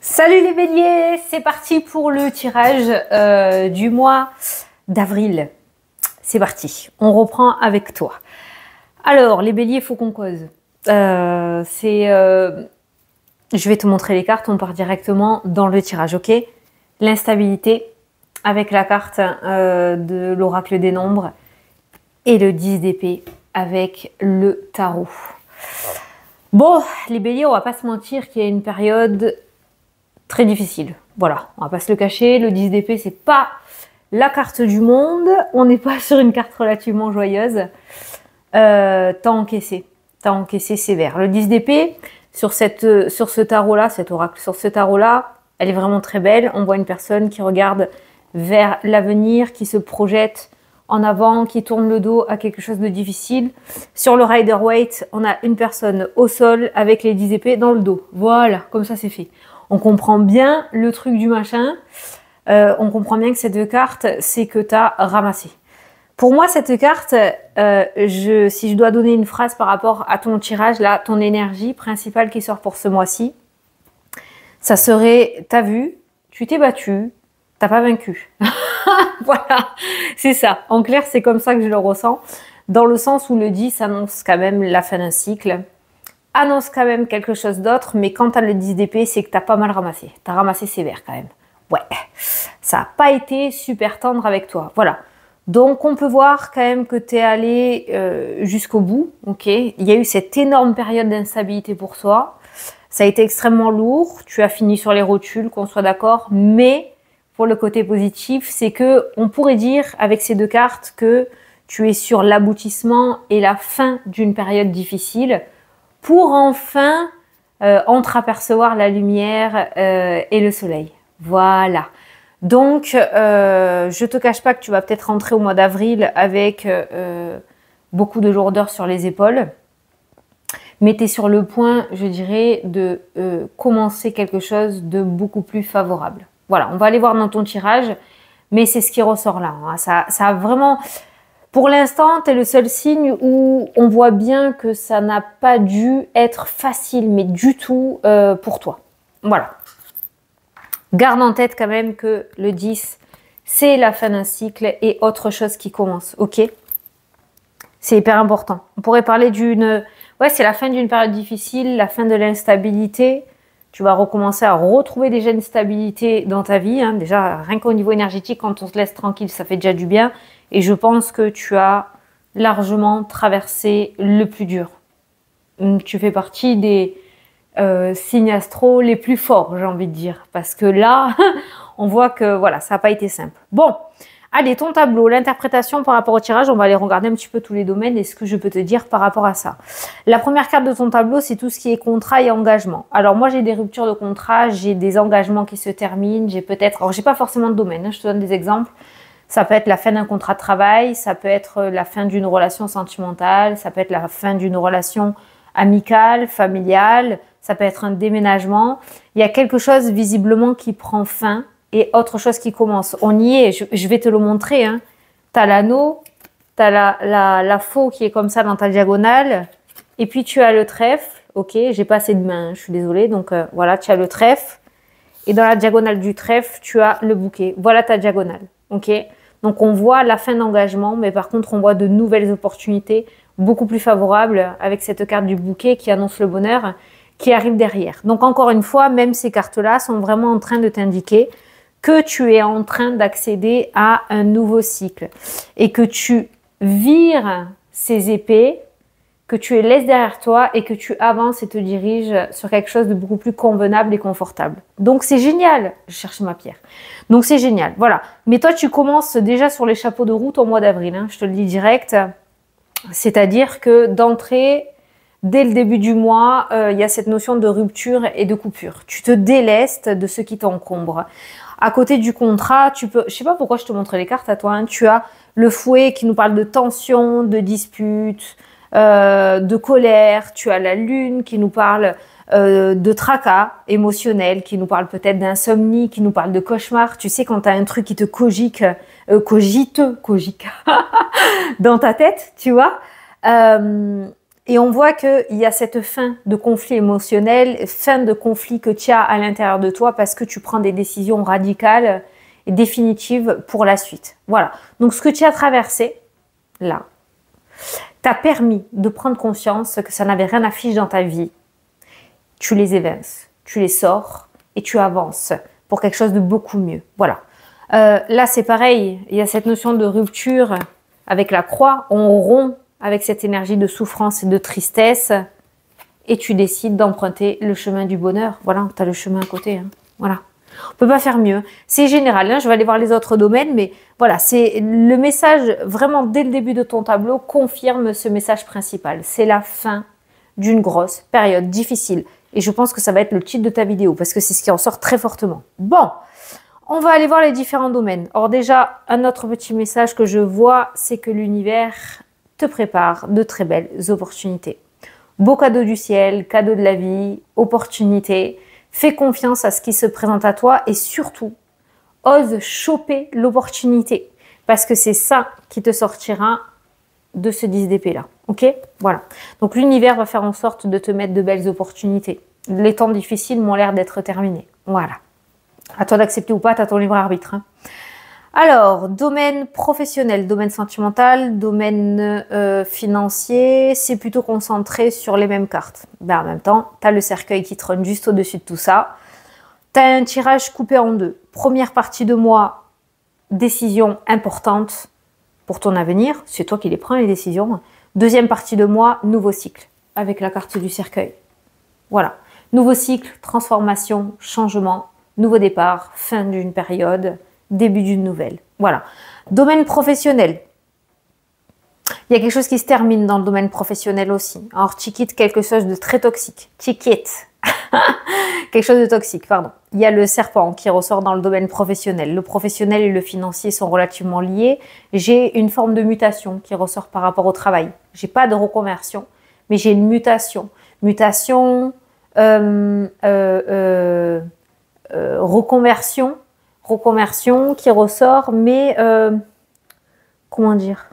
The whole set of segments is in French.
Salut les béliers, c'est parti pour le tirage du mois d'avril. C'est parti, on reprend avec toi. Alors les béliers, il faut qu'on cause. Je vais te montrer les cartes, on part directement dans le tirage, ok? L'instabilité avec la carte de l'oracle des nombres et le 10 d'épée avec le tarot. Bon, les béliers, on va pas se mentir qu'il y a une période très difficile. Voilà, on va pas se le cacher, le 10 d'épée, c'est pas la carte du monde, on n'est pas sur une carte relativement joyeuse. T'as encaissé sévère. Le 10 d'épée, sur ce tarot-là, cet oracle, sur ce tarot-là, elle est vraiment très belle. On voit une personne qui regarde vers l'avenir, qui se projette en avant, qui tourne le dos à quelque chose de difficile. Sur le Rider-Waite, on a une personne au sol avec les 10 épées dans le dos. Voilà, comme ça c'est fait. On comprend bien le truc du machin. On comprend bien que ces deux cartes, c'est que tu as ramassé. Pour moi, cette carte, si je dois donner une phrase par rapport à ton tirage, là, ton énergie principale qui sort pour ce mois-ci, ça serait, t'as vu, tu t'es battu, t'as pas vaincu. Voilà, c'est ça. En clair, c'est comme ça que je le ressens. Dans le sens où le 10 annonce quand même la fin d'un cycle, annonce quand même quelque chose d'autre, mais quand tu as le 10 d'épée, c'est que tu as pas mal ramassé. Tu as ramassé sévère quand même. Ouais, ça n'a pas été super tendre avec toi. Voilà. Donc, on peut voir quand même que tu es allé jusqu'au bout. Ok. Il y a eu cette énorme période d'instabilité pour toi. Ça a été extrêmement lourd. Tu as fini sur les rotules, qu'on soit d'accord. Mais pour le côté positif, c'est que on pourrait dire avec ces deux cartes que tu es sur l'aboutissement et la fin d'une période difficile pour enfin entreapercevoir la lumière et le soleil. Voilà. Donc, je te cache pas que tu vas peut-être rentrer au mois d'avril avec beaucoup de lourdeur sur les épaules. Mais tu es sur le point, je dirais, de commencer quelque chose de beaucoup plus favorable. Voilà, on va aller voir dans ton tirage, mais c'est ce qui ressort là. Hein. Ça a vraiment... Pour l'instant, tu es le seul signe où on voit bien que ça n'a pas dû être facile, mais du tout pour toi. Voilà. Garde en tête quand même que le 10, c'est la fin d'un cycle et autre chose qui commence, ok? C'est hyper important. On pourrait parler d'une... Ouais, c'est la fin d'une période difficile, la fin de l'instabilité. Tu vas recommencer à retrouver déjà une stabilité dans ta vie. Hein. Déjà, rien qu'au niveau énergétique, quand on se laisse tranquille, ça fait déjà du bien. Et je pense que tu as largement traversé le plus dur. Tu fais partie des signes astro les plus forts, j'ai envie de dire. Parce que là, on voit que voilà, ça n'a pas été simple. Bon, allez, ton tableau, l'interprétation par rapport au tirage, on va aller regarder un petit peu tous les domaines et ce que je peux te dire par rapport à ça. La première carte de ton tableau, c'est tout ce qui est contrat et engagement. Alors moi, j'ai des ruptures de contrat, j'ai des engagements qui se terminent, j'ai peut-être... Alors, j'ai pas forcément de domaine, hein, je te donne des exemples. Ça peut être la fin d'un contrat de travail, ça peut être la fin d'une relation sentimentale, ça peut être la fin d'une relation amicale, familiale, ça peut être un déménagement. Il y a quelque chose visiblement qui prend fin et autre chose qui commence. On y est, je vais te le montrer. Hein. Tu as l'anneau, tu as la faux qui est comme ça dans ta diagonale et puis tu as le trèfle. Ok, j'ai pas assez de main, je suis désolée. Donc voilà, tu as le trèfle et dans la diagonale du trèfle, tu as le bouquet. Voilà ta diagonale. Ok, donc on voit la fin d'engagement, mais par contre on voit de nouvelles opportunités beaucoup plus favorables avec cette carte du bouquet qui annonce le bonheur qui arrive derrière. Donc encore une fois, même ces cartes-là sont vraiment en train de t'indiquer que tu es en train d'accéder à un nouveau cycle et que tu vires ces épées, que tu les laisses derrière toi et que tu avances et te diriges sur quelque chose de beaucoup plus convenable et confortable. Donc c'est génial. Je cherchais ma pierre. Donc c'est génial. Voilà. Mais toi, tu commences déjà sur les chapeaux de roue au mois d'avril. Hein, je te le dis direct. C'est-à-dire que d'entrée, dès le début du mois, il y a cette notion de rupture et de coupure. Tu te délestes de ce qui t'encombre. À côté du contrat, tu peux... Je sais pas pourquoi je te montre les cartes à toi. Hein, tu as le fouet qui nous parle de tension, de dispute, de colère. Tu as la lune qui nous parle de tracas émotionnels, qui nous parle peut-être d'insomnie, qui nous parle de cauchemar. Tu sais, quand tu as un truc qui te cogique dans ta tête, tu vois. Et on voit qu'il y a cette fin de conflit émotionnel, fin de conflit que tu as à l'intérieur de toi parce que tu prends des décisions radicales et définitives pour la suite. Voilà. Donc, ce que tu as traversé, là, t'a permis de prendre conscience que ça n'avait rien à fiche dans ta vie. Tu les évinces, tu les sors et tu avances pour quelque chose de beaucoup mieux. Voilà. Là, c'est pareil. Il y a cette notion de rupture avec la croix. On rompt avec cette énergie de souffrance et de tristesse et tu décides d'emprunter le chemin du bonheur. Voilà, tu as le chemin à côté. Hein. Voilà. On peut pas faire mieux. C'est général. Hein. Je vais aller voir les autres domaines, mais voilà, c'est le message vraiment dès le début de ton tableau confirme ce message principal. C'est la fin d'une grosse période difficile. Et je pense que ça va être le titre de ta vidéo parce que c'est ce qui en sort très fortement. Bon, on va aller voir les différents domaines. Or déjà, un autre petit message que je vois, c'est que l'univers te prépare de très belles opportunités. Beau cadeau du ciel, cadeau de la vie, opportunité. Fais confiance à ce qui se présente à toi et surtout, ose choper l'opportunité parce que c'est ça qui te sortira de ce 10 d'épée là. Ok? Voilà. Donc l'univers va faire en sorte de te mettre de belles opportunités. Les temps difficiles m'ont l'air d'être terminés. Voilà. À toi d'accepter ou pas, tu as ton libre arbitre. Hein. Alors, domaine professionnel, domaine sentimental, domaine financier, c'est plutôt concentré sur les mêmes cartes. Ben, en même temps, tu as le cercueil qui trône juste au-dessus de tout ça. Tu as un tirage coupé en deux. Première partie de mois, décision importante pour ton avenir. C'est toi qui les prends, les décisions. Deuxième partie de mois, nouveau cycle, avec la carte du cercueil. Voilà. Nouveau cycle, transformation, changement, nouveau départ, fin d'une période, début d'une nouvelle. Voilà. Domaine professionnel. Il y a quelque chose qui se termine dans le domaine professionnel aussi. Alors, tu quittes quelque chose de très toxique. Tu quittes quelque chose de toxique, pardon. Il y a le serpent qui ressort dans le domaine professionnel. Le professionnel et le financier sont relativement liés. J'ai une forme de mutation qui ressort par rapport au travail. J'ai pas de reconversion, mais j'ai une mutation. Mutation, reconversion qui ressort, mais comment dire?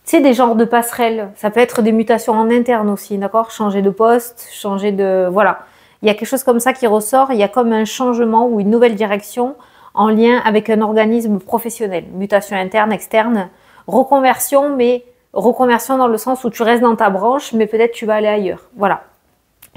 Tu sais, des genres de passerelles. Ça peut être des mutations en interne aussi, d'accord? Changer de poste, changer de... Voilà. Il y a quelque chose comme ça qui ressort. Il y a comme un changement ou une nouvelle direction en lien avec un organisme professionnel. Mutation interne, externe. Reconversion, mais reconversion dans le sens où tu restes dans ta branche, mais peut-être tu vas aller ailleurs. Voilà.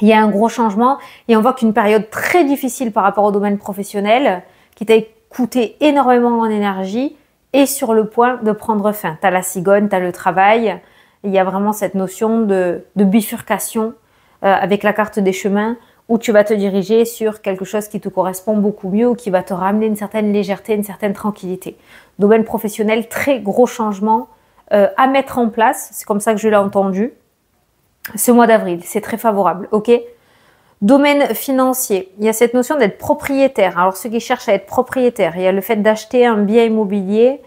Il y a un gros changement et on voit qu'une période très difficile par rapport au domaine professionnel qui t'a coûté énormément en énergie est sur le point de prendre fin. Tu as la cigogne, tu as le travail. Il y a vraiment cette notion de bifurcation avec la carte des chemins où tu vas te diriger sur quelque chose qui te correspond beaucoup mieux ou qui va te ramener une certaine légèreté, une certaine tranquillité. Domaine professionnel, très gros changement à mettre en place. C'est comme ça que je l'ai entendu. Ce mois d'avril, c'est très favorable, ok? Domaine financier, il y a cette notion d'être propriétaire. Alors, ceux qui cherchent à être propriétaire, il y a le fait d'acheter un bien immobilier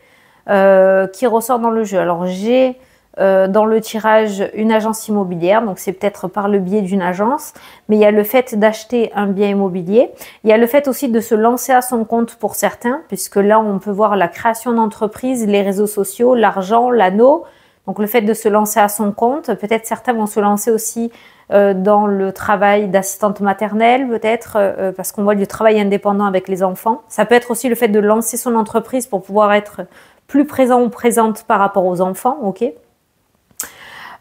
qui ressort dans le jeu. Alors, j'ai dans le tirage une agence immobilière, donc c'est peut-être par le biais d'une agence, mais il y a le fait d'acheter un bien immobilier. Il y a le fait aussi de se lancer à son compte pour certains, puisque là, on peut voir la création d'entreprise, les réseaux sociaux, l'argent, l'anneau. Donc, le fait de se lancer à son compte, peut-être certains vont se lancer aussi dans le travail d'assistante maternelle, peut-être, parce qu'on voit du travail indépendant avec les enfants. Ça peut être aussi le fait de lancer son entreprise pour pouvoir être plus présent ou présente par rapport aux enfants, ok?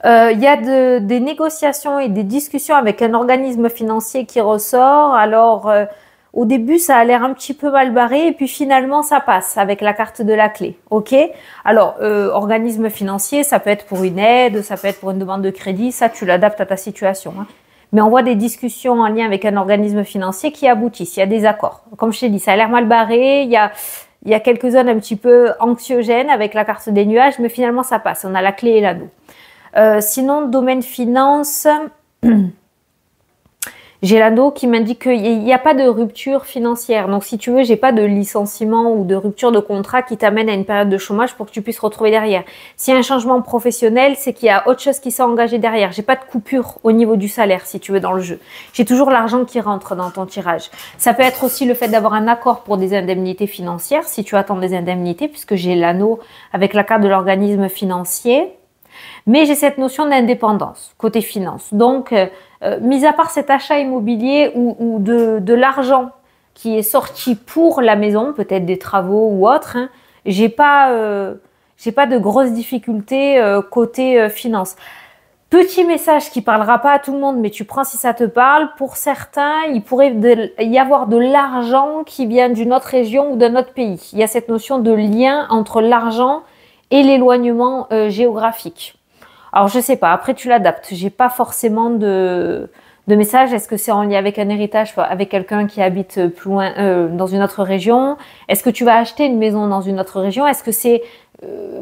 Il y a des négociations et des discussions avec un organisme financier qui ressort. Alors, au début, ça a l'air un petit peu mal barré et puis finalement, ça passe avec la carte de la clé. Ok? Alors, organisme financier, ça peut être pour une aide, ça peut être pour une demande de crédit. Ça, tu l'adaptes à ta situation. Hein. Mais on voit des discussions en lien avec un organisme financier qui aboutissent. Il y a des accords. Comme je t'ai dit, ça a l'air mal barré. Il y a quelques zones un petit peu anxiogènes avec la carte des nuages, mais finalement, ça passe. On a la clé et l'anneau. Sinon, domaine finance... J'ai l'anneau qui m'indique qu'il n'y a pas de rupture financière. Donc, si tu veux, j'ai pas de licenciement ou de rupture de contrat qui t'amène à une période de chômage pour que tu puisses retrouver derrière. S'il y a un changement professionnel, c'est qu'il y a autre chose qui s'est engagé derrière. J'ai pas de coupure au niveau du salaire, si tu veux, dans le jeu. J'ai toujours l'argent qui rentre dans ton tirage. Ça peut être aussi le fait d'avoir un accord pour des indemnités financières, si tu attends des indemnités, puisque j'ai l'anneau avec la carte de l'organisme financier. Mais j'ai cette notion d'indépendance côté finance. Donc, mis à part cet achat immobilier ou de l'argent qui est sorti pour la maison, peut-être des travaux ou autre, hein, j'ai pas de grosses difficultés côté finance. Petit message qui parlera pas à tout le monde, mais tu prends si ça te parle. Pour certains, il pourrait y avoir de l'argent qui vient d'une autre région ou d'un autre pays. Il y a cette notion de lien entre l'argent et l'éloignement géographique. Alors, je sais pas. Après, tu l'adaptes. J'ai pas forcément de message. Est-ce que c'est en lien avec un héritage, avec quelqu'un qui habite plus loin, dans une autre région? Est-ce que tu vas acheter une maison dans une autre région? Est-ce que c'est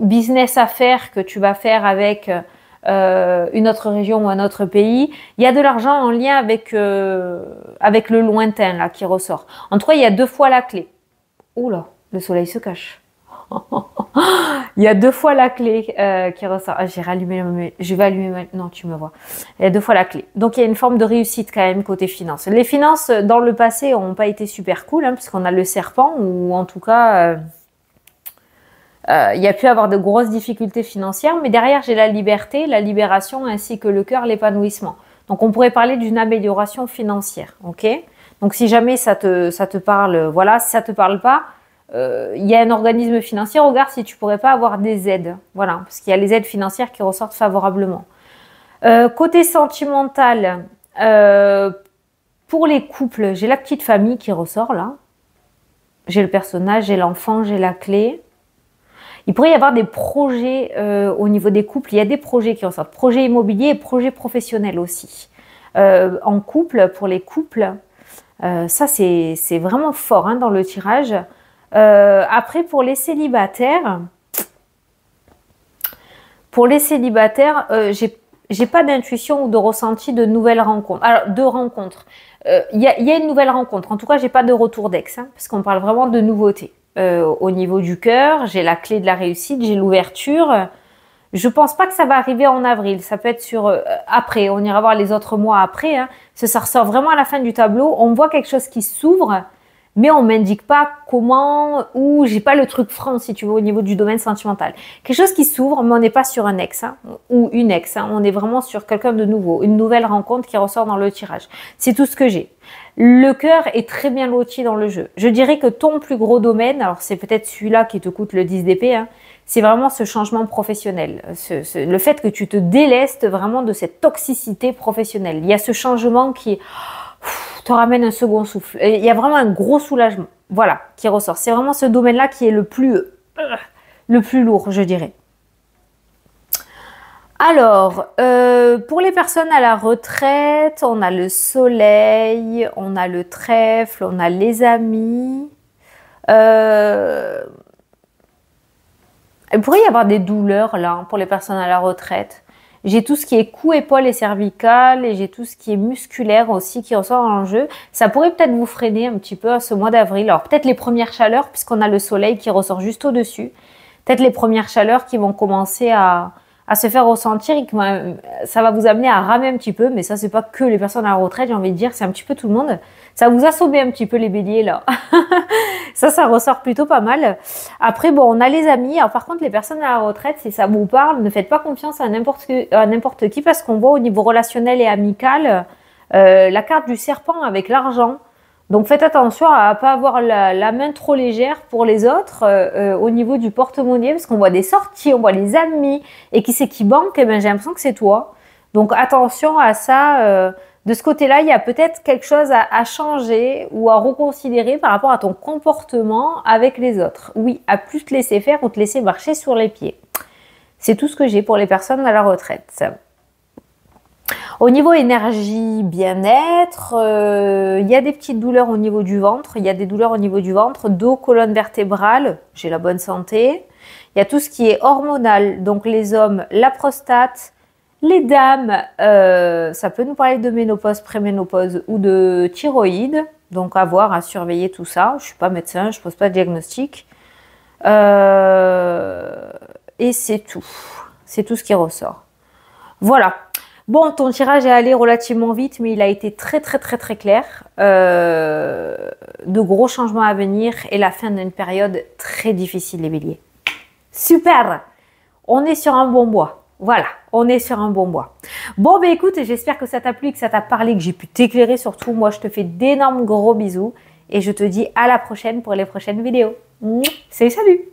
business à faire que tu vas faire avec une autre région ou un autre pays? Il y a de l'argent en lien avec le lointain là qui ressort. En tout cas, il y a 2 fois la clé. Oula, le soleil se cache. Il y a 2 fois la clé qui ressort. Ah, j'ai rallumé, je vais allumer. Non, tu me vois. Il y a 2 fois la clé. Donc il y a une forme de réussite quand même côté finance. Les finances dans le passé n'ont pas été super cool, hein, puisqu'on a le serpent, ou en tout cas il y a pu avoir de grosses difficultés financières, mais derrière j'ai la liberté, la libération, ainsi que le cœur, l'épanouissement. Donc on pourrait parler d'une amélioration financière, ok? Donc si jamais ça te parle, voilà. Si ça te parle pas, il y a un organisme financier, regarde si tu pourrais pas avoir des aides, voilà, parce qu'il y a les aides financières qui ressortent favorablement. Côté sentimental, pour les couples, j'ai la petite famille qui ressort là. J'ai le personnage, j'ai l'enfant, j'ai la clé. Il pourrait y avoir des projets au niveau des couples. Il y a des projets qui ressortent, projets immobiliers et projets professionnels aussi. En couple, pour les couples, ça c'est vraiment fort hein, dans le tirage. Après, pour les célibataires, j'ai pas d'intuition ou de ressenti de nouvelles rencontres. Alors, de rencontres. Il y a une nouvelle rencontre. En tout cas, j'ai pas de retour d'ex, hein, parce qu'on parle vraiment de nouveautés. Au niveau du cœur, j'ai la clé de la réussite, j'ai l'ouverture. Je pense pas que ça va arriver en avril. Ça peut être sur après. On ira voir les autres mois après. Hein. Ça ressort vraiment à la fin du tableau. On voit quelque chose qui s'ouvre, mais on m'indique pas comment, ou j'ai pas le truc franc, si tu veux, au niveau du domaine sentimental. Quelque chose qui s'ouvre, mais on n'est pas sur un ex hein, ou une ex. Hein. On est vraiment sur quelqu'un de nouveau, une nouvelle rencontre qui ressort dans le tirage. C'est tout ce que j'ai. Le cœur est très bien loti dans le jeu. Je dirais que ton plus gros domaine, alors c'est peut-être celui-là qui te coûte le 10 d'épée, hein, c'est vraiment ce changement professionnel. Le fait que tu te délestes vraiment de cette toxicité professionnelle. Il y a ce changement qui te ramène un second souffle. Il y a vraiment un gros soulagement, voilà, qui ressort. C'est vraiment ce domaine-là qui est le plus lourd, je dirais. Alors, pour les personnes à la retraite, on a le soleil, on a le trèfle, on a les amis. Il pourrait y avoir des douleurs là hein, pour les personnes à la retraite. J'ai tout ce qui est cou, épaule et cervical, et j'ai tout ce qui est musculaire aussi qui ressort dans le jeu. Ça pourrait peut-être vous freiner un petit peu à ce mois d'avril. Alors peut-être les premières chaleurs, puisqu'on a le soleil qui ressort juste au-dessus. Peut-être les premières chaleurs qui vont commencer à se faire ressentir et que ça va vous amener à ramer un petit peu. Mais ça, c'est pas que les personnes à la retraite, j'ai envie de dire, c'est un petit peu tout le monde. Ça vous assommé un petit peu les béliers là. Ça ressort plutôt pas mal. Après, bon, on a les amis. Alors par contre, les personnes à la retraite, si ça vous parle, ne faites pas confiance à n'importe qui parce qu'on voit au niveau relationnel et amical la carte du serpent avec l'argent. Donc faites attention à ne pas avoir la main trop légère pour les autres au niveau du porte-monnaie parce qu'on voit des sorties, on voit les amis et qui c'est qui banque, eh ben, j'ai l'impression que c'est toi. Donc attention à ça. De ce côté-là, il y a peut-être quelque chose à changer ou à reconsidérer par rapport à ton comportement avec les autres. Oui, à plus te laisser faire ou te laisser marcher sur les pieds. C'est tout ce que j'ai pour les personnes à la retraite. Au niveau énergie, bien-être, il y a des petites douleurs au niveau du ventre. Il y a des douleurs au niveau du ventre, dos, colonne vertébrale. J'ai la bonne santé. Il y a tout ce qui est hormonal. Donc les hommes, la prostate. Les dames, ça peut nous parler de ménopause, préménopause ou de thyroïde. Donc à voir, à surveiller tout ça. Je ne suis pas médecin, je ne pose pas de diagnostic. Et c'est tout. C'est tout ce qui ressort. Voilà. Bon, ton tirage est allé relativement vite, mais il a été très clair. De gros changements à venir et la fin d'une période très difficile, les béliers. Super! On est sur un bon mois. Voilà, on est sur un bon bois. Bon, ben écoute, j'espère que ça t'a plu, que ça t'a parlé, que j'ai pu t'éclairer surtout. Moi, je te fais d'énormes gros bisous et je te dis à la prochaine pour les prochaines vidéos. Salut, salut!